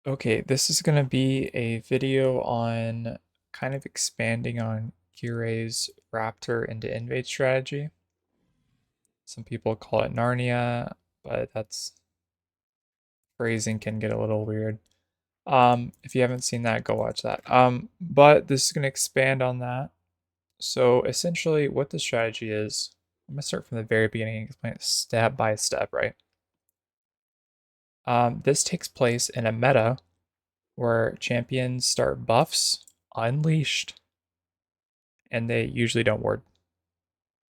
Okay, this is going to be a video on kind of expanding on Kirei's Raptor into invade strategy. Some people call it Narnia, but that's phrasing can get a little weird. If you haven't seen that, go watch that. But this is going to expand on that. So essentially what the strategy is, I'm going to start from the very beginning and explain it step by step, right? This takes place in a meta where champions start buffs unleashed and they usually don't ward.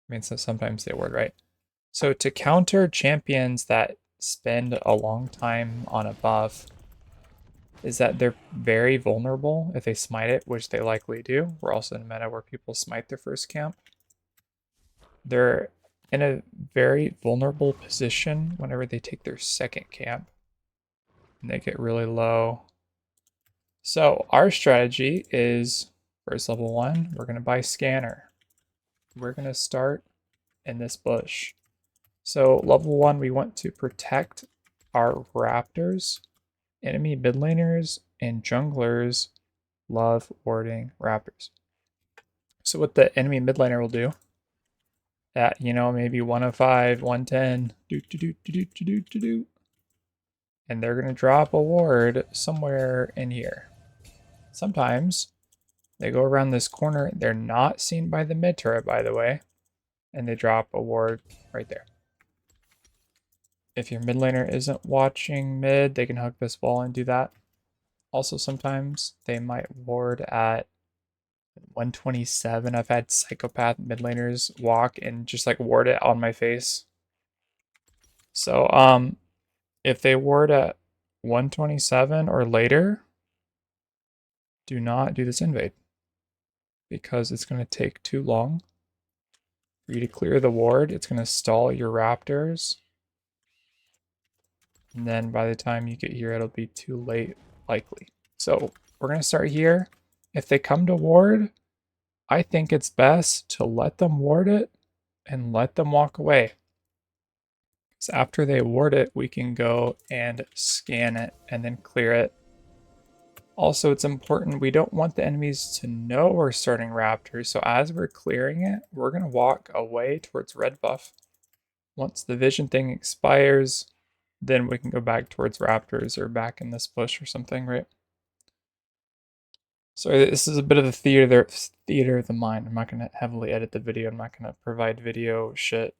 I mean, so sometimes they ward, right? So to counter champions that spend a long time on a buff is that they're very vulnerable if they smite it, which they likely do. We're also in a meta where people smite their first camp. They're in a very vulnerable position whenever they take their second camp and they get really low. So our strategy is first level 1, we're going to buy scanner. We're going to start in this bush. So level 1, we want to protect our raptors. Enemy mid laners and junglers love warding raptors. So what the enemy mid laner will do at, maybe 105, 110, and they're going to drop a ward somewhere in here. Sometimes they go around this corner. They're not seen by the mid turret, by the way, and they drop a ward right there. If your mid laner isn't watching mid, they can hug this wall and do that. Also, sometimes they might ward at 127. I've had psychopath mid laners walk and just like ward it on my face. So, if they ward at 127 or later, do not do this invade because it's going to take too long for you to clear the ward. It's going to stall your raptors. And then by the time you get here, it'll be too late, likely. So we're going to start here. If they come to ward, I think it's best to let them ward it and let them walk away. Because after they ward it, we can go and scan it and then clear it. Also, it's important, we don't want the enemies to know we're starting raptors. So as we're clearing it, we're going to walk away towards red buff. Once the vision thing expires, then we can go back towards raptors or back in this bush or something, right? So this is a bit of the theater of the mind. I'm not going to heavily edit the video. I'm not going to provide video shit.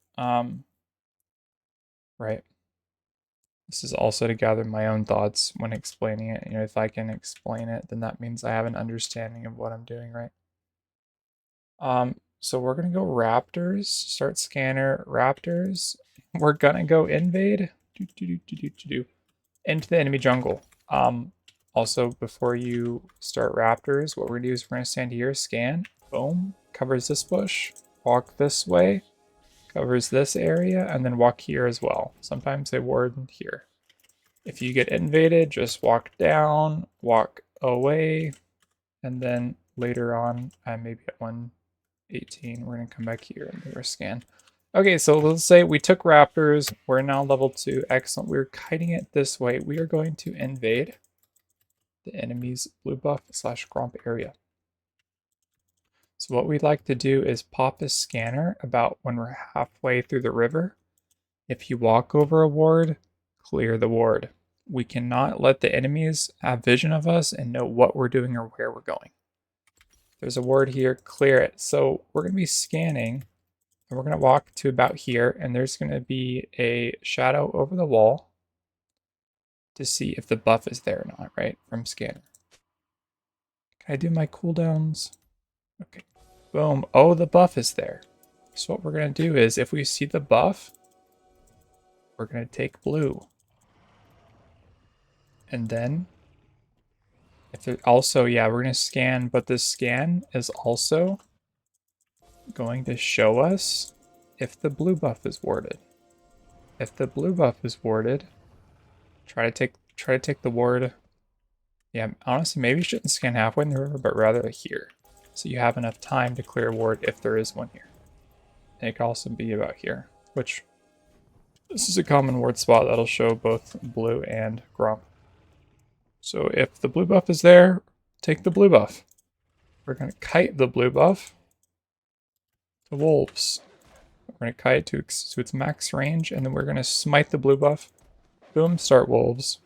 Right. This is also to gather my own thoughts when explaining it. If I can explain it, then that means I have an understanding of what I'm doing, right? So we're gonna go raptors, start scanner, raptors. We're gonna go invade into the enemy jungle. Also, before you start raptors, what we're gonna do is we're gonna stand here, scan, boom, covers this bush, walk this way, covers this area, and then walk here as well. Sometimes they ward here. If you get invaded, just walk down, walk away, and then later on, maybe at 118, we're gonna come back here and do our scan. Okay, so let's say we took raptors. We're now level 2. Excellent. We're kiting it this way. We are going to invade the enemy's blue buff / gromp area. So what we'd like to do is pop a scanner about when we're halfway through the river. If you walk over a ward, clear the ward. We cannot let the enemies have vision of us and know what we're doing or where we're going. There's a ward here, clear it. So we're going to be scanning and we're going to walk to about here and there's going to be a shadow over the wall to see if the buff is there or not, right? From scanner. Can I do my cooldowns? Okay. Boom. Oh, the buff is there. So what we're going to do is if we see the buff, we're going to take blue. And then if it also, yeah, we're going to scan, but this scan is also going to show us if the blue buff is warded. If the blue buff is warded, try to take the ward. Yeah, honestly, maybe you shouldn't scan halfway in the river, but rather here. So you have enough time to clear a ward if there is one here. And it could also be about here, which this is a common ward spot that'll show both blue and gromp. So if the blue buff is there, take the blue buff. We're going to kite the blue buff to wolves. We're going to kite to its max range, and then we're going to smite the blue buff. Boom, start wolves.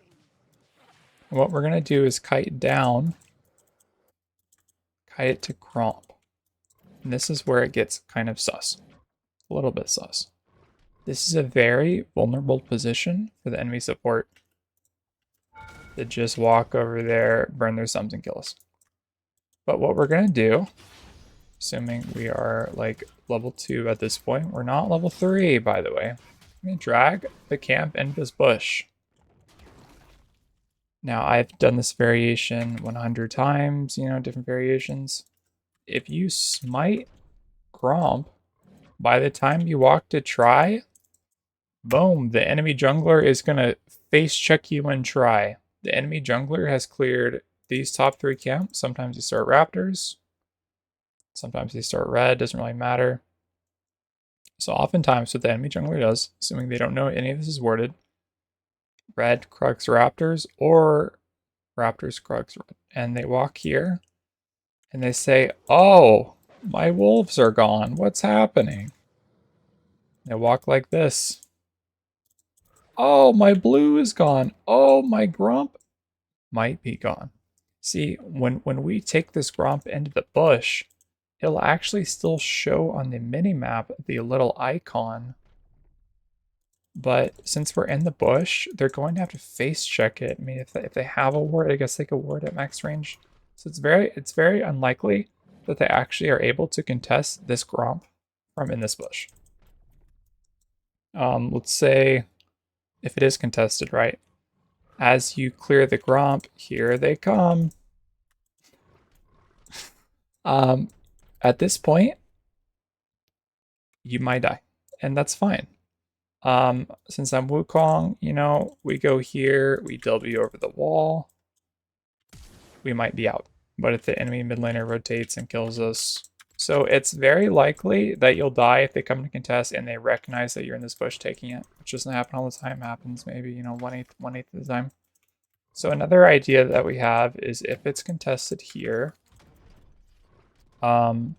And what we're going to do is kite down, kite it to gromp. And this is where it gets kind of sus. A little bit sus. This is a very vulnerable position for the enemy support to just walk over there, burn their thumbs, and kill us. But what we're going to do, assuming we are like level 2 at this point, we're not level 3, by the way. I'm going to drag the camp into this bush. Now, I've done this variation 100 times, you know, different variations. If you smite gromp, by the time you walk to try, boom, the enemy jungler is going to face check you and try. The enemy jungler has cleared these top 3 camps. Sometimes they start raptors. Sometimes they start red, doesn't really matter. So oftentimes what the enemy jungler does, assuming they don't know any of this is worded, red Krugs raptors or raptors Krugs red. And they walk here and they say, oh, my wolves are gone. What's happening? They walk like this. Oh, my blue is gone. Oh, my gromp might be gone. See, when we take this gromp into the bush, it'll actually still show on the mini-map the little icon. But since we're in the bush, they're going to have to face check it. I mean, if they have a ward, I guess they could ward at max range. So it's very unlikely that they actually are able to contest this gromp from in this bush. Let's say if it is contested, right? As you clear the gromp, here they come. At this point, you might die, and that's fine. Since I'm Wukong, you know, we go here, we W over the wall, we might be out. But if the enemy mid laner rotates and kills us, so it's very likely that you'll die if they come to contest and they recognize that you're in this bush taking it, which doesn't happen all the time. Happens maybe, you know, 1/8 of the time. So another idea that we have is if it's contested here, and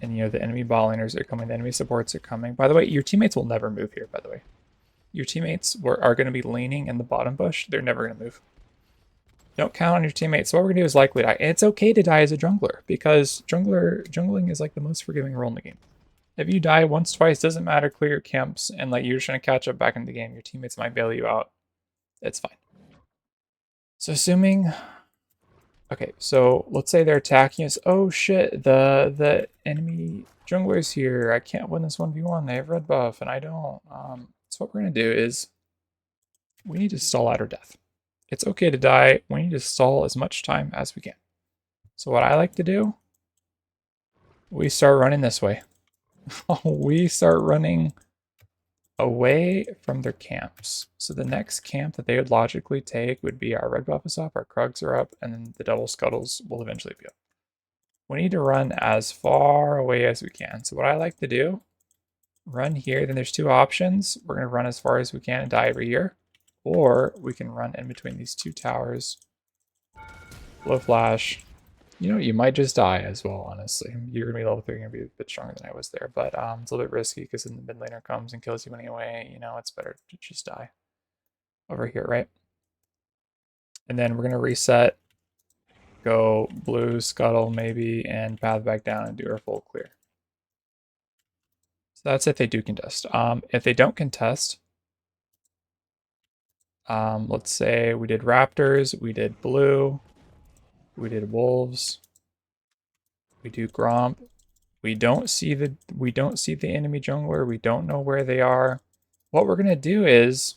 you know the enemy ball laners are coming, the enemy supports are coming. By the way, your teammates will never move here, by the way. Your teammates are going to be leaning in the bottom bush. They're never going to move. Don't count on your teammates. So what we're going to do is likely die. And it's okay to die as a jungler, because jungling is like the most forgiving role in the game. If you die once, twice, doesn't matter, clear your camps, and like you're just trying to catch up back in the game, your teammates might bail you out. It's fine. So assuming... Okay, so let's say they're attacking us. Oh shit, the enemy jungler's here. I can't win this 1v1. They have red buff, and I don't. So what we're going to do is we need to stall out our death. It's okay to die. We need to stall as much time as we can. So what I like to do, we start running this way. We start running away from their camps. So the next camp that they would logically take would be our red buff is up, our Krugs are up, and then the double scuttles will eventually be up. We need to run as far away as we can. So what I like to do, run here, then there's 2 options. We're going to run as far as we can and die every year. Or we can run in between these 2 towers, blow flash. You know, you might just die as well, honestly. You're going to be level 3, you're going to be a bit stronger than I was there. But it's a little bit risky because then the mid laner comes and kills you anyway. You know, it's better to just die over here, right? And then we're going to reset, go blue, scuttle maybe, and path back down and do our full clear. So that's if they do contest. If they don't contest, let's say we did raptors, we did blue, we did wolves, we do gromp. We don't see the enemy jungler. We don't know where they are. What we're gonna do is,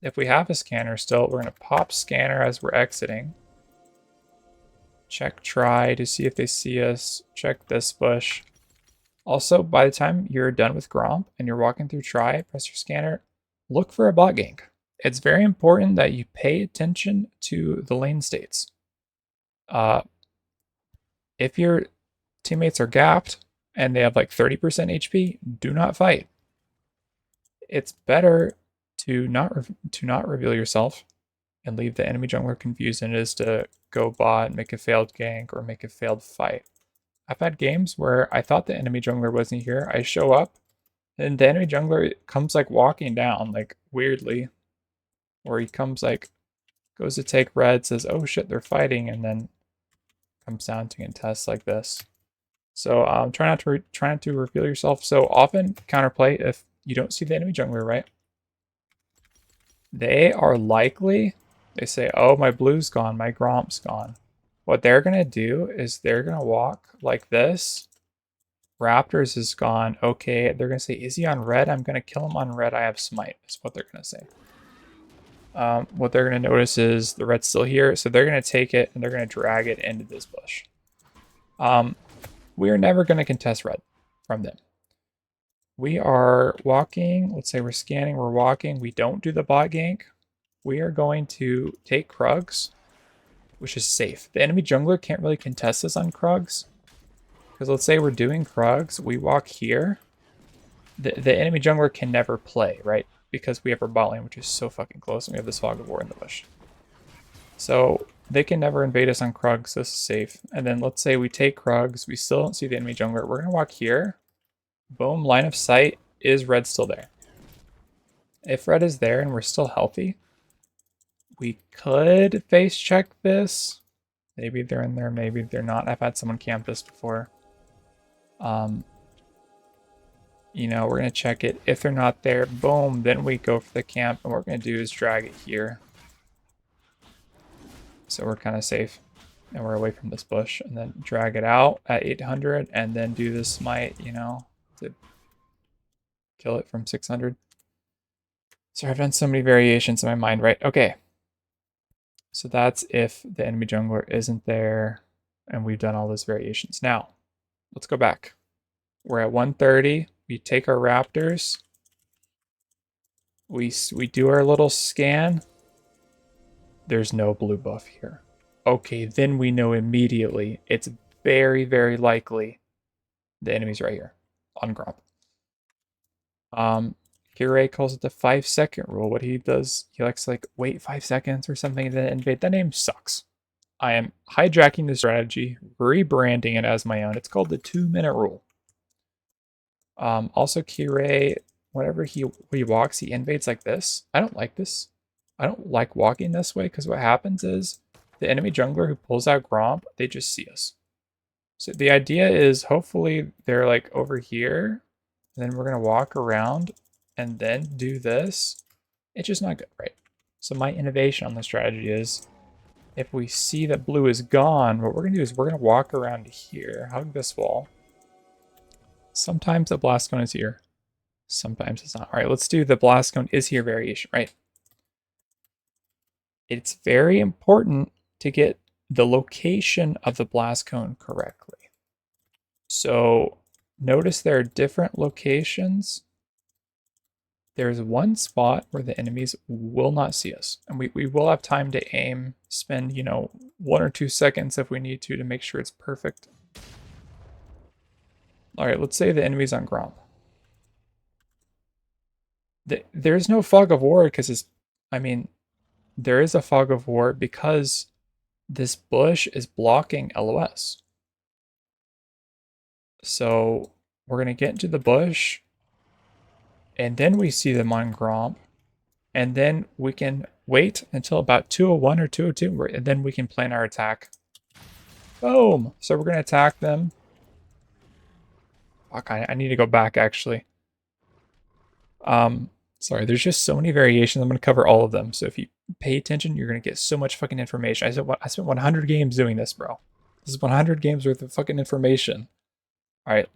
if we have a scanner still, we're gonna pop scanner as we're exiting. Check try to see if they see us. Check this bush. Also, by the time you're done with gromp and you're walking through try, press your scanner, look for a bot gank. It's very important that you pay attention to the lane states. If your teammates are gapped and they have like 30% HP, do not fight. It's better to not reveal yourself and leave the enemy jungler confused than it is to go bot, make a failed gank, or make a failed fight. I've had games where I thought the enemy jungler wasn't here. I show up, and the enemy jungler comes like walking down, like weirdly. Or he comes like, goes to take red, says, oh shit, they're fighting, and then comes down to contest like this. So try not to reveal yourself so often. Counterplay if you don't see the enemy jungler, right? They are likely, they say, oh, my blue's gone, my gromp's gone. What they're going to do is they're going to walk like this. Raptors is gone. Okay, they're going to say, is he on red? I'm going to kill him on red. I have smite, is what they're going to say. What they're going to notice is the red's still here, so they're going to take it and they're going to drag it into this bush. We are never going to contest red from them. We are walking, let's say we're scanning, we're walking, we don't do the bot gank. We are going to take Krugs, which is safe. The enemy jungler can't really contest us on Krugs. Because let's say we're doing Krugs, we walk here. The enemy jungler can never play, right? Because we have our bot lane, which is so fucking close, and we have this fog of war in the bush. So they can never invade us on Krugs, so this is safe. And then let's say we take Krugs, we still don't see the enemy jungler. We're going to walk here. Boom, line of sight. Is red still there? If red is there and we're still healthy, we could face check this. Maybe they're in there, maybe they're not. I've had someone camp this before. You know, we're going to check it. If they're not there, boom, then we go for the camp, and what we're going to do is drag it here. So we're kind of safe, and we're away from this bush, and then drag it out at 800, and then do this smite, you know, to kill it from 600. So I've done so many variations in my mind, right? Okay. So that's if the enemy jungler isn't there, and we've done all those variations. Now, let's go back. We're at 130. We take our Raptors. We do our little scan. There's no blue buff here. Okay, then we know immediately it's very, very likely the enemy's right here on Gromp. Kirei calls it the 5-second rule. What he does, he likes to like wait 5 seconds or something and then invade. That name sucks. I am hijacking the strategy, rebranding it as my own. It's called the 2-minute rule. Also Kirei, whenever he walks, he invades like this. I don't like this. I don't like walking this way because what happens is the enemy jungler who pulls out Gromp, they just see us. So the idea is hopefully they're like over here, and then we're going to walk around and then do this. It's just not good, right? So my innovation on the strategy is if we see that blue is gone, what we're going to do is we're going to walk around here, hug this wall. Sometimes the blast cone is here. Sometimes it's not. All right, let's do the blast cone is here variation, right? It's very important to get the location of the blast cone correctly. So notice there are different locations. There's one spot where the enemies will not see us. And we will have time to aim, spend, you know, 1 or 2 seconds if we need to make sure it's perfect. All right, let's say the enemy's on Gromp. There's no fog of war because it's, I mean, there is a fog of war because this bush is blocking LOS. So we're going to get into the bush, and then we see them on Gromp, and then we can wait until about 201 or 202, and then we can plan our attack. Boom! So we're going to attack them. Fuck, I need to go back, actually. Sorry, there's just so many variations. I'm going to cover all of them. So if you pay attention, you're going to get so much fucking information. I spent 100 games doing this, bro. This is 100 games worth of fucking information. All right.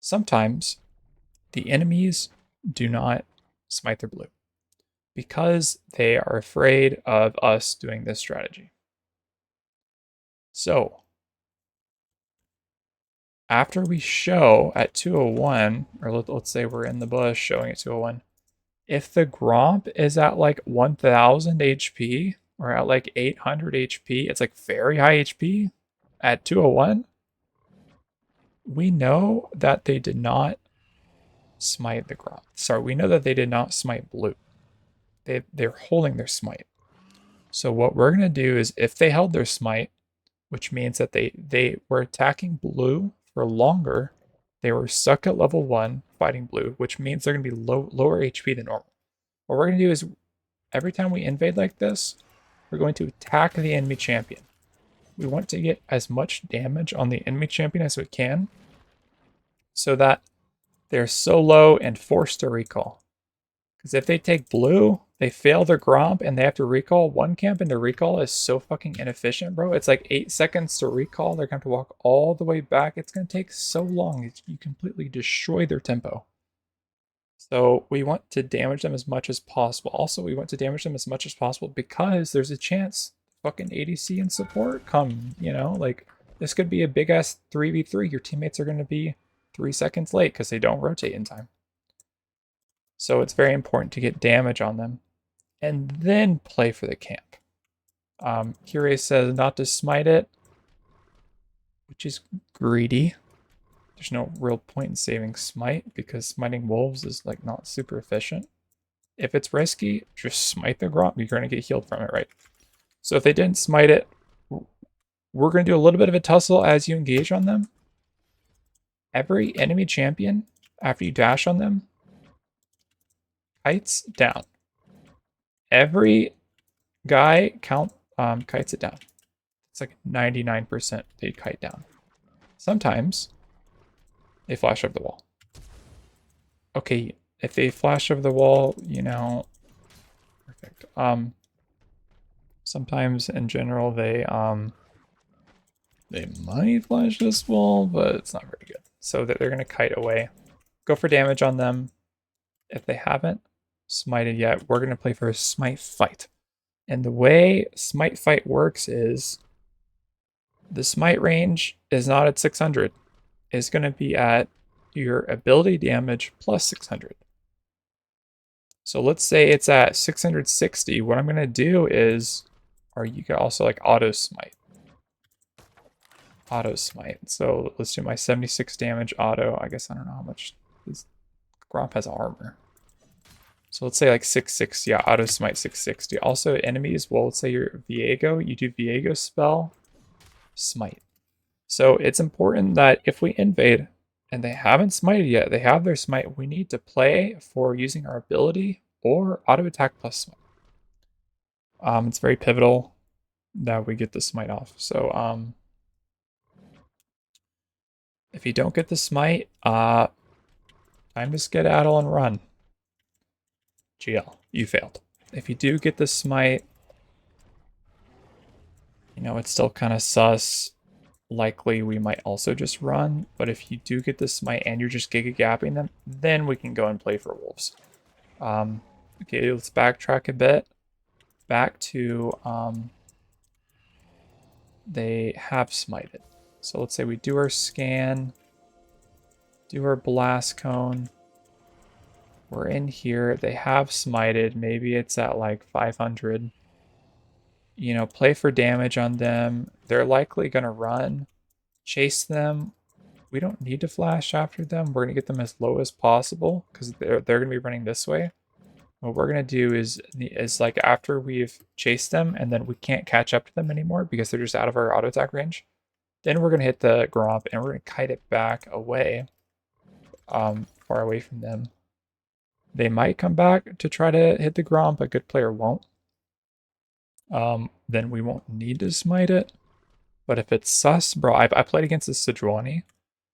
Sometimes the enemies do not smite their blue because they are afraid of us doing this strategy. So after we show at 201, or let's say we're in the bush showing at 201, if the Gromp is at like 1000 HP or at like 800 HP, it's like very high HP at 201, we know that they did not smite the Gromp. Sorry, we know that they did not smite blue. They're holding their smite. So what we're gonna do is if they held their smite, which means that they were attacking blue for longer, they were stuck at level 1 fighting blue, which means they're gonna be lower HP than normal. What we're gonna do is every time we invade like this, we're going to attack the enemy champion. We want to get as much damage on the enemy champion as we can so that they're so low and forced to recall. Because if they take blue, they fail their gromp and they have to recall. One camp into recall is so fucking inefficient, bro. It's like 8 seconds to recall. They're going to have to walk all the way back. It's going to take so long. You completely destroy their tempo. So we want to damage them as much as possible. Also, we want to damage them as much as possible because there's a chance fucking ADC and support come, you know? Like, this could be a big-ass 3v3. Your teammates are going to be 3 seconds late because they don't rotate in time. So it's very important to get damage on them and then play for the camp. Kirei says not to smite it, which is greedy. There's no real point in saving smite because smiting wolves is like not super efficient. If it's risky, just smite the gromp. You're going to get healed from it, right? So if they didn't smite it, we're going to do a little bit of a tussle as you engage on them. Every enemy champion, after you dash on them, kites down. Every guy kites it down. It's like 99% they kite down. Sometimes they flash over the wall. Okay, if they flash over the wall, you know, perfect. Sometimes in general they might flash this wall, but it's not very good. So that they're gonna kite away. Go for damage on them. If they haven't smited yet, we're gonna play for a smite fight. And the way smite fight works is the smite range is not at 600. It's going to be at your ability damage plus 600. So let's say it's at 660. What I'm going to do is, or you can also like auto smite. Auto smite. So let's do my 76 damage auto. I guess I don't know how much this gromp has armor. So let's say like 660. Yeah, auto smite 660. Also enemies, well, let's say you're Viego. You do Viego spell, smite. So it's important that if we invade and they haven't smited yet, they have their smite, we need to play for using our ability or auto attack plus smite. It's very pivotal that we get the smite off. So if you don't get the smite, time to skedaddle and run. GL, you failed. If you do get the smite, you know, it's still kind of sus. Likely we might also just run, but if you do get the smite and you're just giga gapping them, then we can go and play for wolves. Okay, let's backtrack a bit. Back to they have smited. So let's say we do our scan, do our blast cone. We're in here. They have smited. Maybe it's at like 500. You know, play for damage on them. They're likely going to run. Chase them. We don't need to flash after them. We're going to get them as low as possible because they're going to be running this way. What we're going to do is like after we've chased them and then we can't catch up to them anymore because they're just out of our auto attack range, then we're going to hit the gromp and we're going to kite it back away, far away from them. They might come back to try to hit the gromp. A good player won't. Then we won't need to smite it. But if it's sus, bro, I played against this Sejuani.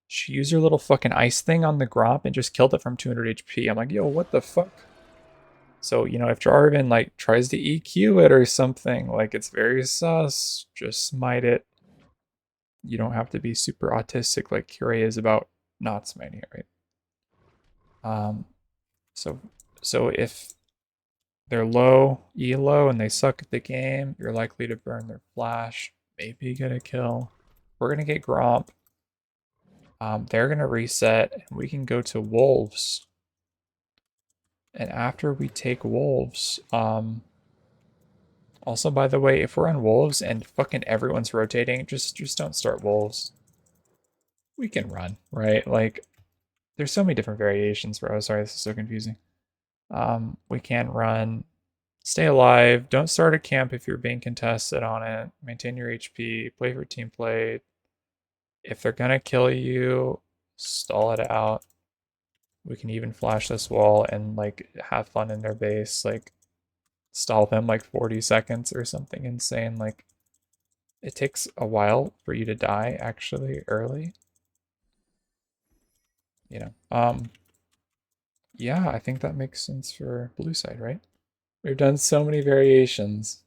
She used her little fucking ice thing on the gromp and just killed it from 200 HP. I'm like, yo, what the fuck? So, you know, if Jarvan, like, tries to EQ it or something, like, it's very sus, just smite it. You don't have to be super autistic like Kirei is about not smiting it, right? So if they're low, elo, and they suck at the game, you're likely to burn their flash, maybe get a kill. We're going to get gromp. They're going to reset, and we can go to wolves. And after we take wolves, also, by the way, if we're on wolves and fucking everyone's rotating, just don't start wolves. We can run, right? Like, there's so many different variations, bro. Sorry, this is so confusing. We can run Stay alive. Don't start a camp if you're being contested on it. Maintain your HP. Play for team play. If they're gonna kill you, stall it out. We can even flash this wall and like have fun in their base. Like stall them like 40 seconds or something insane. Like it takes a while for you to die actually early. You know. Yeah, I think that makes sense for blue side, right? We've done so many variations.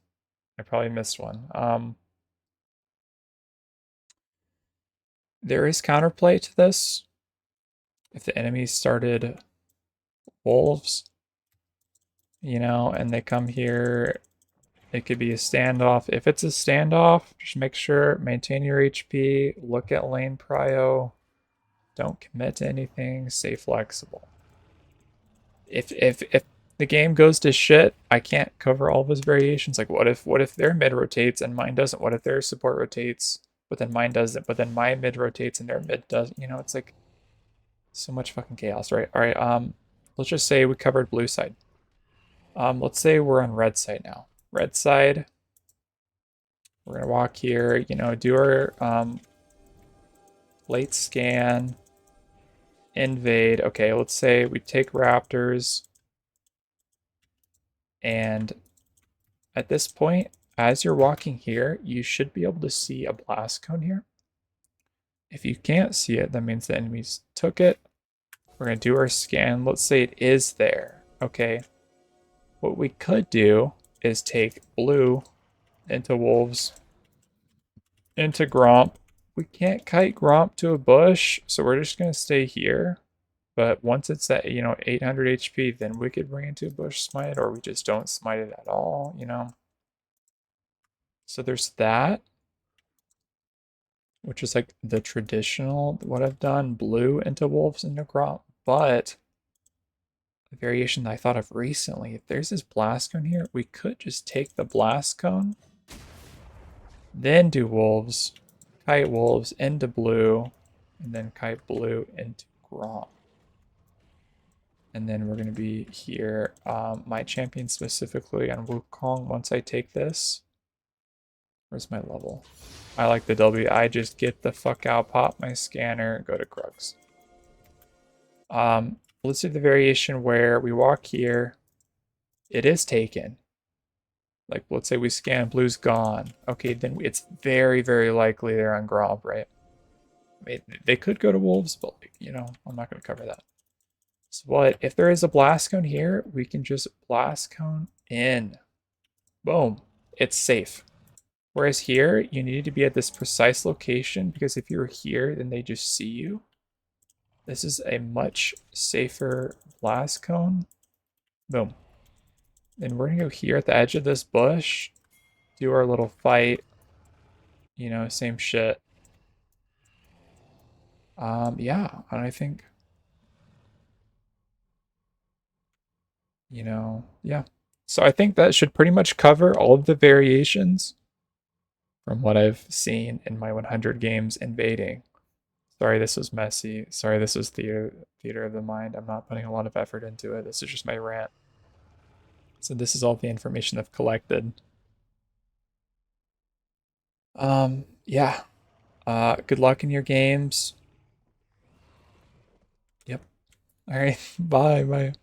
I probably missed one. There is counterplay to this. If the enemy started wolves, you know, and they come here, it could be a standoff. If it's a standoff, just make sure, maintain your HP, look at lane prio, don't commit to anything, stay flexible. If the game goes to shit, I can't cover all of his variations. Like what if their mid rotates and mine doesn't? What if their support rotates, but then mine doesn't, but then my mid rotates and their mid doesn't? You know, it's like so much fucking chaos, right? All right, let's just say we covered blue side. Let's say we're on red side now. Red side, we're gonna walk here, you know, do our late scan, invade. Okay, let's say we take raptors, and at this point, as you're walking here, you should be able to see a blast cone here. If you can't see it, that means the enemies took it. We're gonna do our scan. Let's say it is there. Okay. What we could do is take blue into wolves, into gromp. We can't kite gromp to a bush, so we're just gonna stay here. But once it's at, you know, 800 HP, then we could bring it to a bush smite, or we just don't smite it at all, you know? So there's that, which is like the traditional, what I've done, blue into wolves into gromp. But the variation that I thought of recently, if there's this blast cone here, we could just take the blast cone, then do wolves, kite wolves into blue, and then kite blue into gromp. And then we're going to be here. My champion specifically on Wukong, once I take this. Where's my level? I like the W. I just get the fuck out, pop my scanner, go to Krugs. Let's do the variation where we walk here. It is taken. Like, let's say we scan, blue's gone. Okay, then it's very, very likely they're on Gromp, right? I mean, they could go to wolves, but, like, you know, I'm not going to cover that. So what, if there is a blast cone here, we can just blast cone in. Boom. It's safe. Whereas here, you need to be at this precise location, because if you're here, then they just see you. This is a much safer blast cone. Boom. Then we're gonna go here at the edge of this bush, do our little fight. You know, same shit. Yeah, and I think, you know, yeah. So I think that should pretty much cover all of the variations from what I've seen in my 100 games invading. Sorry this was messy. Sorry this was theater of the mind. I'm not putting a lot of effort into it. This is just my rant. So this is all the information I've collected. Yeah. Good luck in your games. Yep. All right. Bye. Bye.